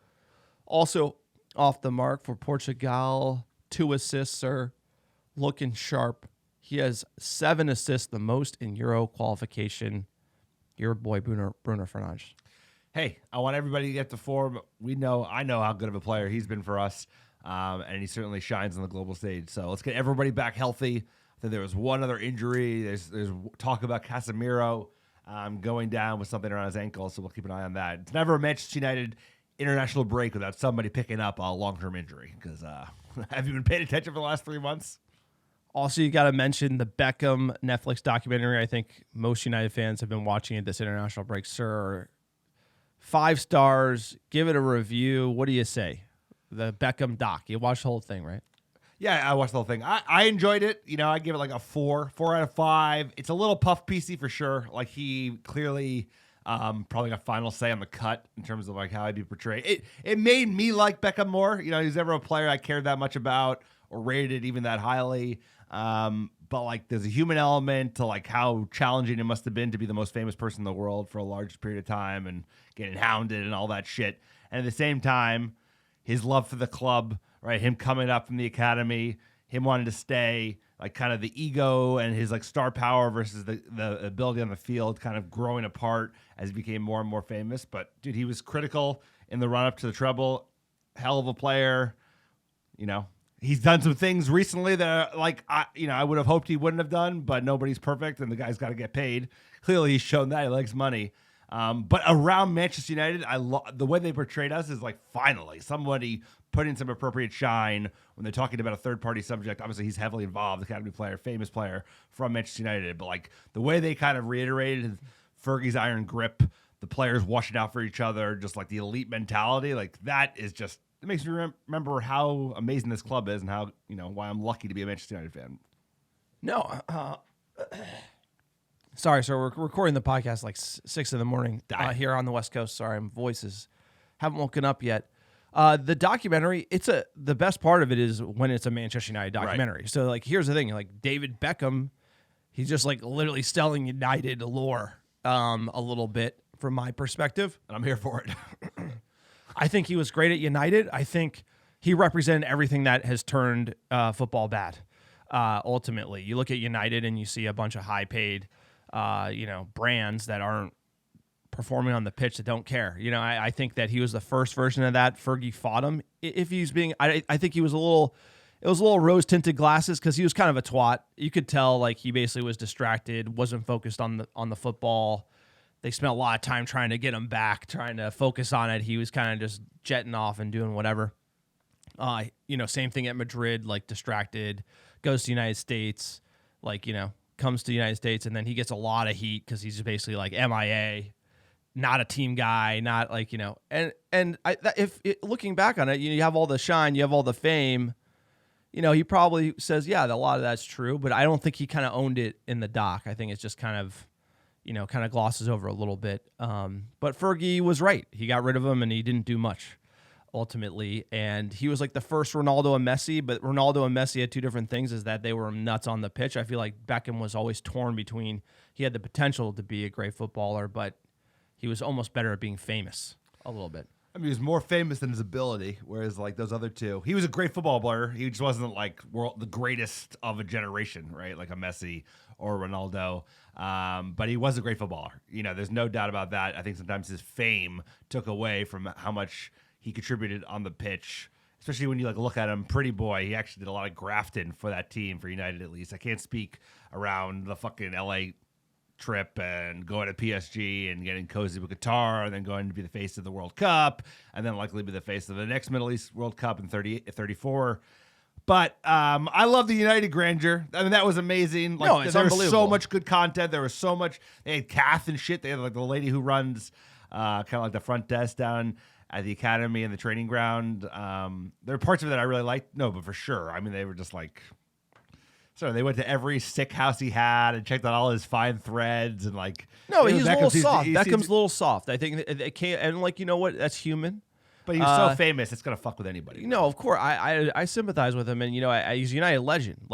also off the mark for Portugal. 2 assists, sir. Looking sharp. He has 7 assists, the most in Euro qualification. Your boy, Bruno Fernandes. Hey, I want everybody to get the form. I know how good of a player he's been for us, and he certainly shines on the global stage. So let's get everybody back healthy. I think there was one other injury. There's talk about Casemiro going down with something around his ankle, so we'll keep an eye on that. It's never a Manchester United international break without somebody picking up a long-term injury. Because have you been paying attention for the last 3 months? Also, you got to mention the Beckham Netflix documentary. I think most United fans have been watching it this international break. Sir, 5 stars. Give it a review. What do you say? The Beckham doc. You watched the whole thing, right? Yeah, I watched the whole thing. I enjoyed it. I give it like a 4 out of 5. It's a little puff piecey for sure. Like he clearly probably got final say on the cut in terms of like how I'd be portrayed. It made me like Beckham more. He was never a player I cared that much about or rated even that highly. But like there's a human element to like how challenging it must have been to be the most famous person in the world for a large period of time and getting hounded and all that shit. And at the same time, his love for the club, right? Him coming up from the academy, him wanting to stay, like kind of the ego and his like star power versus the ability on the field kind of growing apart as he became more and more famous. But dude, he was critical in the run up to the treble. Hell of a player. You know, he's done some things recently that are like, I would have hoped he wouldn't have done, but nobody's perfect and the guy's got to get paid. Clearly he's shown that he likes money. But around Manchester United, the way they portrayed us is like finally somebody putting some appropriate shine when they're talking about a third-party subject. Obviously, he's heavily involved, academy player, famous player from Manchester United. But like the way they kind of reiterated Fergie's iron grip, the players watching out for each other, just like the elite mentality, like that is just, it makes me remember how amazing this club is and how, why I'm lucky to be a Manchester United fan. No, sorry, sir. We're recording the podcast like 6 in the morning here on the West Coast. Sorry, my voices haven't woken up yet. The documentary, the best part of it is when it's a Manchester United documentary. Right. So like, here's the thing: like David Beckham, he's just like literally selling United lore a little bit from my perspective, and I'm here for it. I think he was great at United. I think he represented everything that has turned football bad. Ultimately, you look at United and you see a bunch of high-paid, brands that aren't performing on the pitch, that don't care. I think that he was the first version of that. Fergie fought him. If he's being, I think he was it was a little rose-tinted glasses because he was kind of a twat. You could tell like he basically was distracted, wasn't focused on the football. They spent a lot of time trying to get him back, trying to focus on it. He was kind of just jetting off and doing whatever. Same thing at Madrid, like distracted, goes to the United States, comes to the United States, and then he gets a lot of heat because he's basically like MIA, not a team guy, not like, looking back on it, you have all the shine, you have all the fame, he probably says, yeah, a lot of that's true, but I don't think he kind of owned it in the doc. I think it's just kind of glosses over a little bit. But Fergie was right. He got rid of him and he didn't do much ultimately. And he was like the first Ronaldo and Messi, but Ronaldo and Messi had two different things, is that they were nuts on the pitch. I feel like Beckham was always torn between, he had the potential to be a great footballer, but he was almost better at being famous a little bit. I mean, he was more famous than his ability, whereas like those other two, he was a great football player. He just wasn't like the greatest of a generation, right? Like a Messi or Ronaldo. But he was a great footballer. There's no doubt about that. I think sometimes his fame took away from how much he contributed on the pitch, especially when you look at him, pretty boy. He actually did a lot of grafting for that team, for United at least. I can't speak around the fucking LA trip and going to PSG and getting cozy with Qatar and then going to be the face of the World Cup and then likely be the face of the next Middle East World Cup in 34. But I love the United grandeur. I mean, that was amazing. Like, no, it's there was unbelievable. so much good content. There was so much. They had Kath and shit. They had like the lady who runs kind of like the front desk down at the academy and the training ground. There are parts of it that I really liked. No, but for sure. I mean, they were just like, so they went to every sick house he had and checked out all his fine threads and like. No, he's a little Beckham's- soft. he's- Beckham's a little soft. I think it can't, and you know what? That's human. But he was so famous, it's gonna fuck with anybody. Of course, I sympathize with him, and he's a United legend.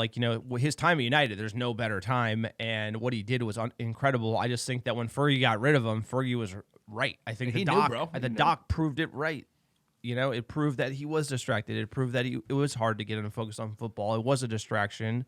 His time at United, there's no better time, and what he did was incredible. I just think that when Fergie got rid of him, Fergie was right. I think He the knew, doc, bro. the doc proved it right. It proved that he was distracted. It proved that it was hard to get him to focus on football. It was a distraction,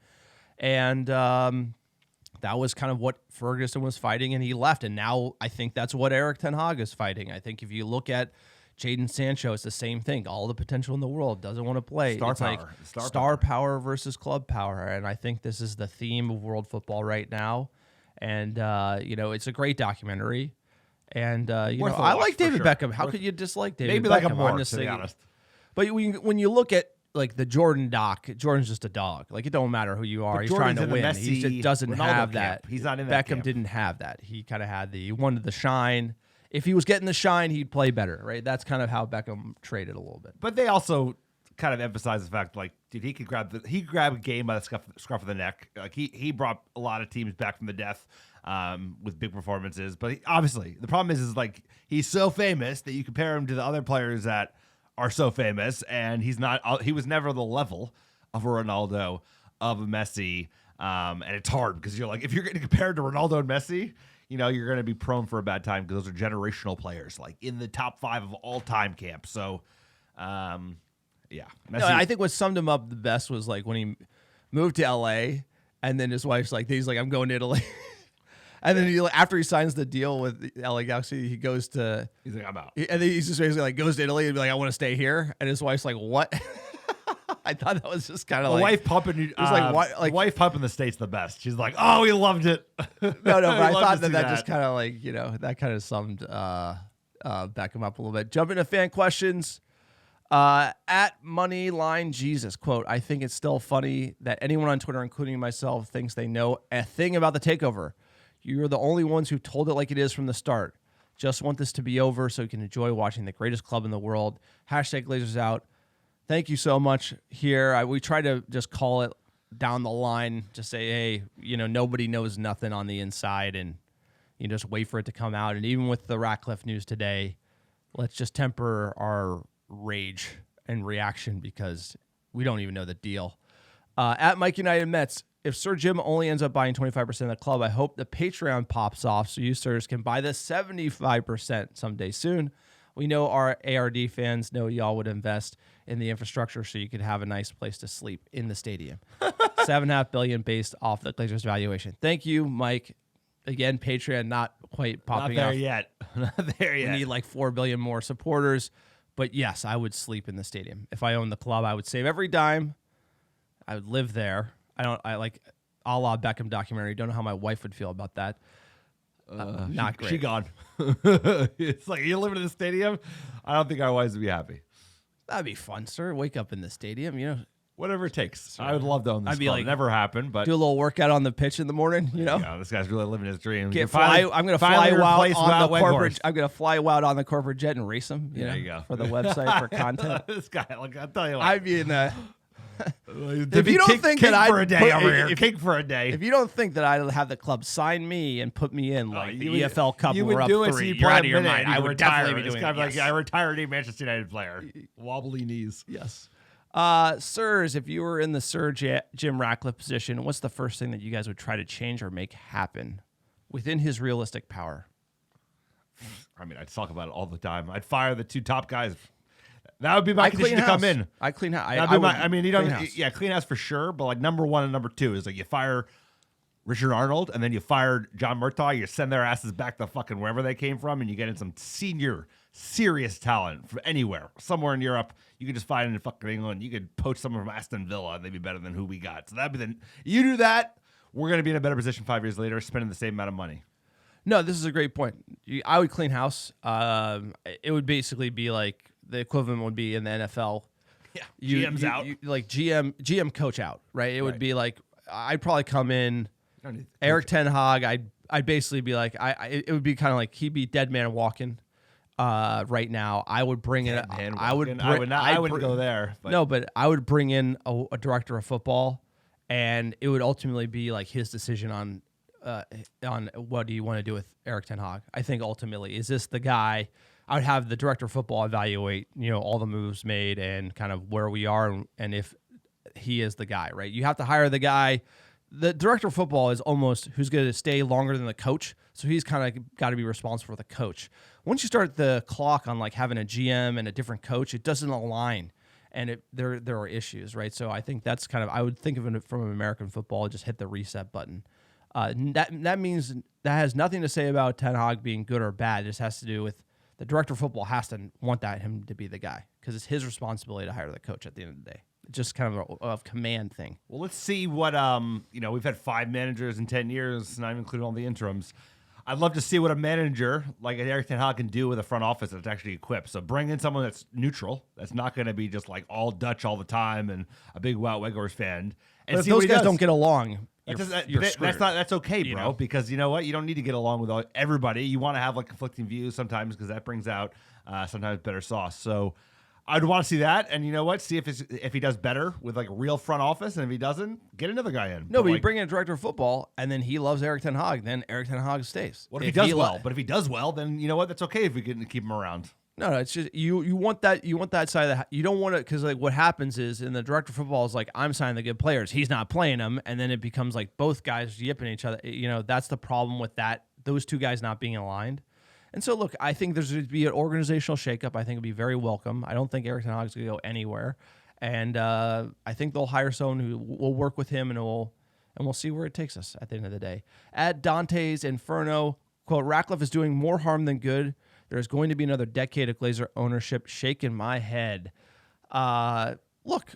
and that was kind of what Ferguson was fighting, and he left. And now I think that's what Erik ten Hag is fighting. I think if you look at Jadon Sancho, it's the same thing. All the potential in the world, doesn't want to play. Star It's power. like star power versus club power. And I think this is the theme of world football right now. And, it's a great documentary. And, Worth a I watch, like for David sure. Beckham. How could you dislike David Maybe Beckham? like a I'm more, just to be saying- honest. But when you look at the Jordan doc, Jordan's just a dog. It don't matter who you are. But He's Jordan's trying to in the win. He Messi, just doesn't Ronaldo have camp. that. He's not in that Beckham camp. didn't have that. He kind of he wanted the shine. If he was getting the shine, he'd play better, right? That's kind of how Beckham traded a little bit. But they also kind of emphasize the fact, dude, he could grab a game by the scruff of the neck. He brought a lot of teams back from the death with big performances. But obviously, the problem is he's so famous that you compare him to the other players that are so famous, and he's not. He was never the level of a Ronaldo, of a Messi, and it's hard because you're if you're getting compared to Ronaldo and Messi, you're going to be prone for a bad time because those are generational players, in the top 5 of all time camp. So. Yeah, Messi, No, I think what summed him up the best was when he moved to LA, and then his wife's he's like, I'm going to Italy. And then after he signs the deal with the LA Galaxy, he goes to. He's like, I'm out. And then he's just basically like goes to Italy and be like, I want to stay here. And his wife's like, what? I thought that was just kind of The like wife pumping. He's like, what? Like, wife pumping the States the best. She's like, oh, he loved it. no, but I love thought to see that just kind of like that kind of summed back him up a little bit. Jump into fan questions. At Moneyline Jesus, quote, I think it's still funny that anyone on Twitter, including myself, thinks they know a thing about the takeover. You're the only ones who told it like it is from the start. Just want this to be over so you can enjoy watching the greatest club in the world. Hashtag Glazers out. Thank you so much here. We try to just call it down the line, just say, hey, nobody knows nothing on the inside, and you just wait for it to come out. And even with the Ratcliffe news today, let's just temper our rage and reaction because we don't even know the deal. At Mike United Mets, if Sir Jim only ends up buying 25% of the club, I hope the Patreon pops off so you sirs can buy the 75% someday soon. We know our ARD fans know y'all would invest in the infrastructure so you could have a nice place to sleep in the stadium. $7.5 billion based off the Glazers valuation. Thank you, Mike. Again, Patreon not quite popping Not there off. yet. Not there yet. We need like 4 billion more supporters. But yes, I would sleep in the stadium. If I owned the club, I would save every dime. I would live there. I like a la Beckham documentary. Don't know how my wife would feel about that. Not great. She gone. It's like, you're living in the stadium? I don't think our wives would be happy. That'd be fun, sir. Wake up in the stadium, Whatever it takes. I would love to own this I'd be club. like- It never happened, but do a little workout on the pitch in the morning, this guy's really living his dream. Get You fly. finally- I'm gonna finally fly out replace on the Wout corporate. Weghorst. I'm gonna fly out on the corporate jet and race him. There you go. For the website for content. This guy, like, I'll tell you what. I mean, if you don't think that I'd for a day put- over here, if- kick for a day. if you don't think that I'd have the club sign me and put me in like you the would- EFL Cup, you we're would up do it, so 3. you You're play out a of your minute mind. and I you would retire. definitely be This doing guy it. be like, Yes. I retired a Manchester United player. Wobbly knees. Yes. Sirs, if you were in the Sir Jim Ratcliffe position, what's the first thing that you guys would try to change or make happen within his realistic power? I mean, I'd talk about it all the time. I'd fire the 2 top guys. That would be my condition to house. come in. I clean house. That'd be would I mean, you don't. clean house. Yeah, clean house for sure. But like number 1 and number 2 is like you fire Richard Arnold and then you fire John Murtaugh. You send their asses back to fucking wherever they came from, and you get in some senior, serious talent from anywhere, somewhere in Europe. You could just find it in fucking England. You could poach someone from Aston Villa, and they'd be better than who we got. So that'd be the. You do that, we're gonna be in a better position 5 years later, spending the same amount of money. No, this is a great point. I would clean house. It would basically be like the equivalent would be in the NFL. Yeah, GM's out. like GM coach out, right? It would be like I'd probably come in. Eric Ten Hag. I'd basically be like it would be kind of like he'd be dead man walking. Right now, I would bring in. I wouldn't go there. But. No, but I would bring in a director of football, and it would ultimately be like his decision on what do you want to do with Eric Ten Hag. I think ultimately, is this the guy? I would have the director of football evaluate, all the moves made and kind of where we are, and if he is the guy, right? You have to hire the guy. The director of football is almost who's going to stay longer than the coach, so he's kind of got to be responsible for the coach. Once you start the clock on like having a GM and a different coach, it doesn't align, and there are issues, right? So I think that's kind of I would think of it from American football, just hit the reset button. That means that has nothing to say about Ten Hag being good or bad. It just has to do with the director of football has to want him to be the guy because it's his responsibility to hire the coach at the end of the day. It's just kind of a command thing. Well, let's see what we've had 5 managers in 10 years, not even including all the interims. I'd love to see what a manager like Eric Ten Hag can do with a front office that's actually equipped. So bring in someone that's neutral, that's not going to be just like all Dutch all the time and a big Wout Weghorst fan. And But if see what those he guys does. don't get along, you're That's screwed. that's okay, bro. You know? Because you know what, you don't need to get along with everybody. You want to have like conflicting views sometimes because that brings out sometimes better sauce. So I'd want to see that, and you know what, see if he does better with like real front office, and if he doesn't, get another guy in. No, but you like, bring in a director of football, and then he loves Eric Ten Hag. Then Eric Ten Hag stays. what if he does well? But if he does well, then you know what, that's okay if we can keep him around. No, it's just you want that side of the you don't want to because like what happens is in the director of football is like I'm signing the good players, he's not playing them, and then it becomes like both guys yipping each other. That's the problem with that those two guys not being aligned. And so look, I think there's going to be an organizational shakeup. I think it'd be very welcome. I don't think Eric Ten Hag is going to go anywhere, and I think they'll hire someone who will work with him and will and we'll see where it takes us at the end of the day. At Dante's Inferno, quote, Ratcliffe is doing more harm than good. There's going to be another decade of Glazer ownership. Shaking my head. Look,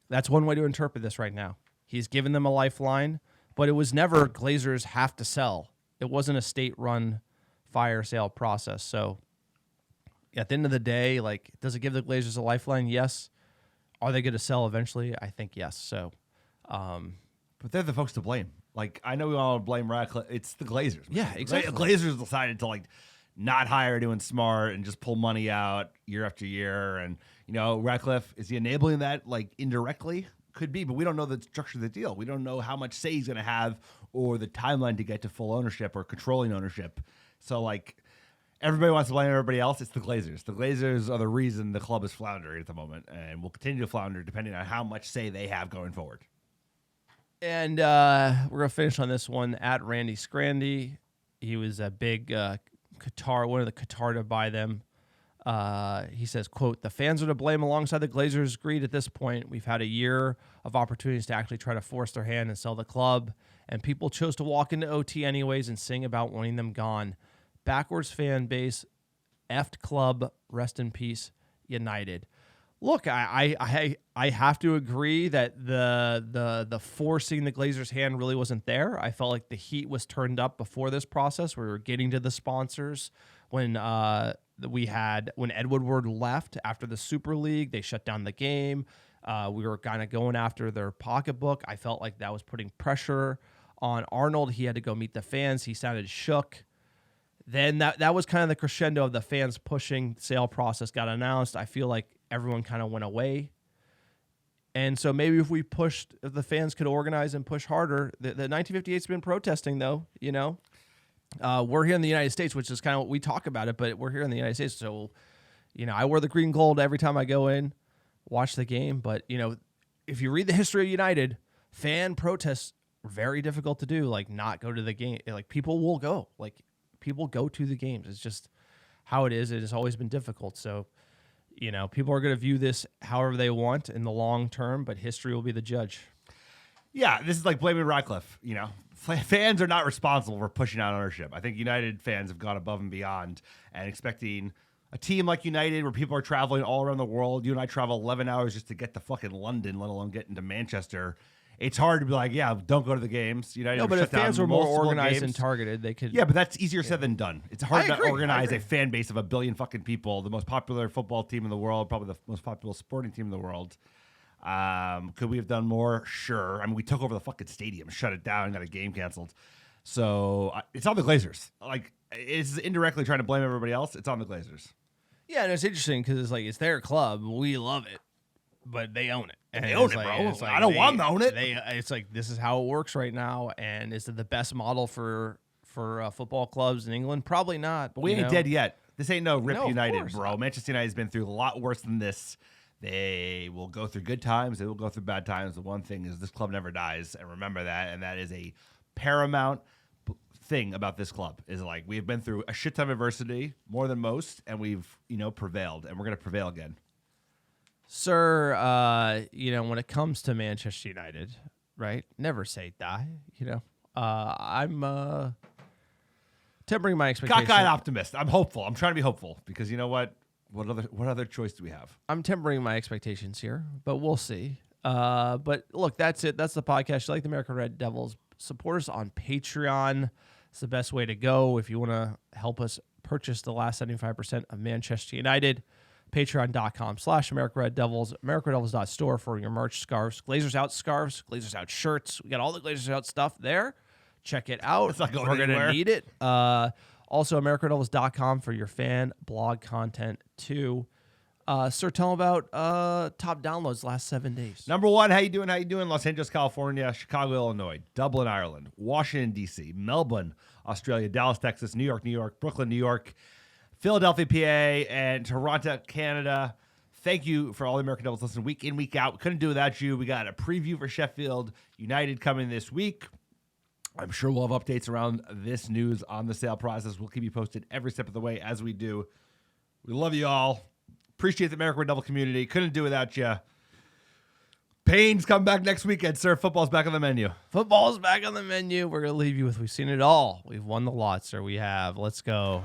that's one way to interpret this right now. He's given them a lifeline, but it was never Glazers have to sell. It wasn't a state-run fire sale process. So at the end of the day, like, does it give the Glazers a lifeline? Yes. Are they going to sell eventually? I think yes. So, But they're the folks to blame. Like, I know we all blame Ratcliffe. It's the Glazers. Yeah, exactly. Glazers decided to, like, not hire anyone smart and just pull money out year after year. And, you know, Ratcliffe, is he enabling that, like, indirectly? Could be, but we don't know the structure of the deal. We don't know how much say he's going to have or the timeline to get to full ownership or controlling ownership. So, like, everybody wants to blame everybody else. It's the Glazers. The Glazers are the reason the club is floundering at the moment and will continue to flounder depending on how much say they have going forward. And we're going to finish on this one at Randy Scrandy. He was a big Qatar, one of the Qatar to buy them. He says, quote, the fans are to blame alongside the Glazers' greed at this point. We've had a year of opportunities to actually try to force their hand and sell the club, and people chose to walk into OT anyways and sing about wanting them gone. Backwards fan base, effed club, rest in peace, United. Look, I have to agree that the forcing the Glazers' hand really wasn't there. I felt like the heat was turned up before this process. We were getting to the sponsors when Ed Woodward left after the Super League. They shut down the game. We were kind of going after their pocketbook. I felt like that was putting pressure on Arnold. He had to go meet the fans. He sounded shook. Then that was kind of the crescendo of the fans pushing. Sale process got announced. I feel like everyone kind of went away. And so maybe if the fans could organize and push harder. The 1958's been protesting, though, you know. We're here in the United States, which is kind of what we talk about it, but we're here in the United States. So, you know, I wear the green gold every time I go in, watch the game. But, you know, if you read the history of United, fan protests are very difficult to do, like not go to the game. Like, people will go. Like, people go to the games. It's just how it is. It has always been difficult. So, you know, people are going to view this however they want in the long term, but history will be the judge. Yeah, this is like blaming Ratcliffe. You know, fans are not responsible for pushing out ownership. I think United fans have gone above and beyond and expecting a team like United where people are traveling all around the world. You and I travel 11 hours just to get to fucking London, let alone get into Manchester. It's hard to be like, yeah, don't go to the games. United. No, but shut if fans down were more multiple organized games. and targeted, they could. Yeah, but that's easier said than done. It's hard I to agree, organize a fan base of 1 billion fucking people, the most popular football team in the world, probably the most popular sporting team in the world. Could we have done more? Sure. I mean, we took over the fucking stadium, shut it down, and got a game canceled. So it's on the Glazers. Like, it's indirectly trying to blame everybody else. It's on the Glazers. Yeah, and it's interesting because it's like it's their club. We love it, but they own it. And They own it's it, like, bro. it's like I don't want them to own it. It's like this is how it works right now. And is it the best model for football clubs in England? Probably not. But we ain't dead yet. This ain't no RIP No, of United, course bro. not. Manchester United has been through a lot worse than this. They will go through good times. They will go through bad times. The one thing is this club never dies. And remember that. And that is a paramount thing about this club is like we've been through a shit ton of adversity, more than most, and we've, you know, prevailed. And we're going to prevail again. Sir, you know, when it comes to Manchester United, right? Never say die, you know. I'm tempering my expectations. Cockeyed optimist. I'm hopeful. I'm trying to be hopeful because you know what? What other choice do we have? I'm tempering my expectations here, but we'll see. But look, that's it. That's the podcast. You like the American Red Devils? Support us on Patreon. It's the best way to go if you want to help us purchase the last 75% of Manchester United. Patreon.com/American Red Devils. AmericanRedDevils.store for your merch, scarves, Glazers Out scarves, Glazers Out shirts. We got all the Glazers Out stuff there. Check it out. It's not going We're going anywhere. to need it. Also, AmericanRedDevils.com for your fan blog content too. Sir, tell them about top downloads last 7 days. Number 1, how you doing? How you doing? Los Angeles, California, Chicago, Illinois, Dublin, Ireland, Washington, D.C., Melbourne, Australia, Dallas, Texas, New York, Brooklyn, New York, Philadelphia, PA, and Toronto, Canada. Thank you for all the American Devils listening week in, week out. We couldn't do without you. We got a preview for Sheffield United coming this week. I'm sure we'll have updates around this news on the sale process. We'll keep you posted every step of the way as we do. We love you all. Appreciate the American Red Devil community. Couldn't do without you. Payne's coming back next weekend, sir. Football's back on the menu. Football's back on the menu. We're going to leave you with we've seen it all. We've won the lot, sir. We have. Let's go.